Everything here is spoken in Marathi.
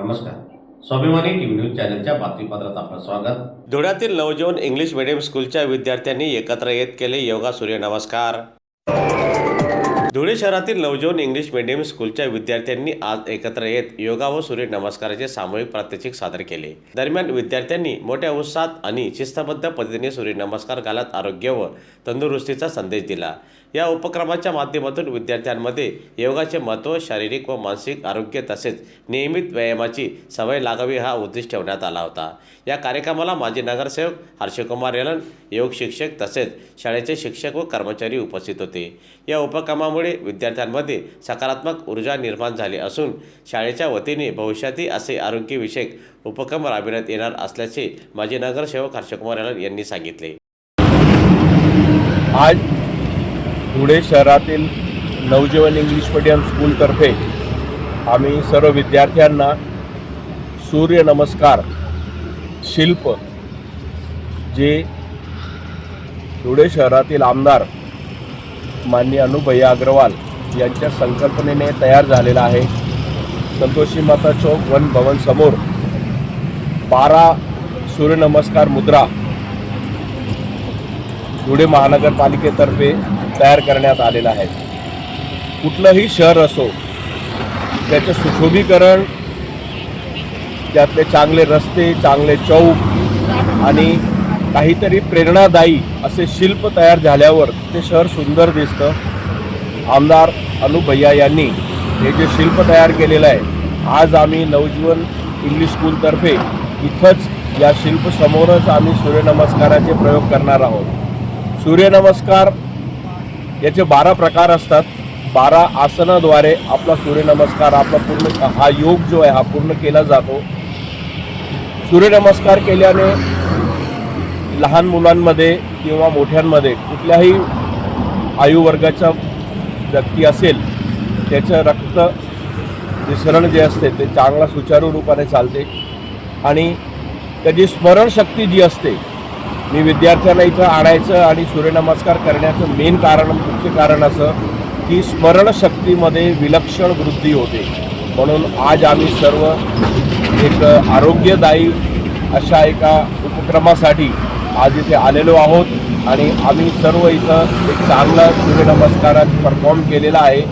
नमस्कार. स्वाभिमानी टीव्ही न्यूज चॅनलच्या बातमीपत्रात आपलं स्वागत. धुळ्यातील नवजीवन इंग्लिश मीडियम स्कूलच्या विद्यार्थ्यांनी एकत्र येत केले योगा सूर्यनमस्कार. धुळे शहरातील नवजीवन इंग्लिश मीडियम स्कूलच्या विद्यार्थ्यांनी आज एकत्र येत योगा व सूर्यनमस्काराचे सामूहिक प्रात्यक्षिक सादर केले. दरम्यान विद्यार्थ्यांनी मोठ्या उत्साहात आणि शिस्तबद्ध पद्धतीने सूर्यनमस्कार घालत आरोग्य व तंदुरुस्तीचा संदेश दिला. या उपक्रमाच्या माध्यमातून विद्यार्थ्यांमध्ये योगाचे महत्त्व, शारीरिक व मानसिक आरोग्य तसेच नियमित व्यायामाची सवय लागावी हा उद्देश ठेवण्यात आला होता. या कार्यक्रमाला माजी नगरसेवक हर्षकुमार येलन, योग शिक्षक तसेच शाळेचे शिक्षक व कर्मचारी उपस्थित होते. या उपक्रमामुळे विद्यार्थ्यांमध्ये सकारात्मक ऊर्जा निर्माण झाली असून शाळेच्या वतीने भविष्यातही असे आरोग्यविषयक उपक्रम राबविण्यात येणार असल्याचे माजी नगरसेवक हर्षकुमार येलन यांनी सांगितले. आज धुळे शहरातील नवजीवन इंग्लिश मीडियम स्कूलतर्फे आम्ही सर्व विद्यार्थ्यांना सूर्यनमस्कार शिल्प जे धुळे शहरातील आमदार माननीय अनुभैया अग्रवाल यांच्या संकल्पनेने तयार झालेला आहे. संतोषी माता चौक वन भवन समोर 12 सूर्यनमस्कार मुद्रा धुळे महानगरपालिकेतर्फे तयार करण्यात आलेला आहे. कुठलंही शहर असो त्याचं सुशोभीकरण, त्यातले चांगले रस्ते, चांगले चौक आणि काहीतरी प्रेरणादायी असे शिल्प तयार झाल्यावर ते शहर सुंदर दिसतं. आमदार अनुभैया यांनी हे जे शिल्प तयार केलेलं आहे, आज आम्ही नवजीवन इंग्लिश स्कूलतर्फे इथंच या शिल्पसमोरच आम्ही सूर्यनमस्काराचे प्रयोग करणार आहोत. सूर्यनमस्कार याचे 12 प्रकार असतात. 12 आसनाद्वारे आपला सूर्यनमस्कार आपला पूर्ण हा योग जो आहे हा पूर्ण केला जातो. सूर्यनमस्कार केल्याने लहान मुलांमध्ये किंवा मोठ्यांमध्ये कुठल्याही आयुवर्गाचा व्यक्ती असेल त्याचं रक्त विसरण जे असते ते चांगला सुचारू रूपाने चालते आणि त्याची स्मरणशक्ती जी असते, मी विद्यार्थ्यांना इथं आणायचं आणि सूर्यनमस्कार करण्याचं मुख्य कारण असं की स्मरणशक्तीमध्ये विलक्षण वृद्धी होते. म्हणून आज आम्ही सर्व एक आरोग्यदायी अशा एका उपक्रमासाठी आज इथे आलेलो आहोत आणि आम्ही सर्व इथं एक चांगला सूर्यनमस्कारात परफॉर्म केलेला आहे.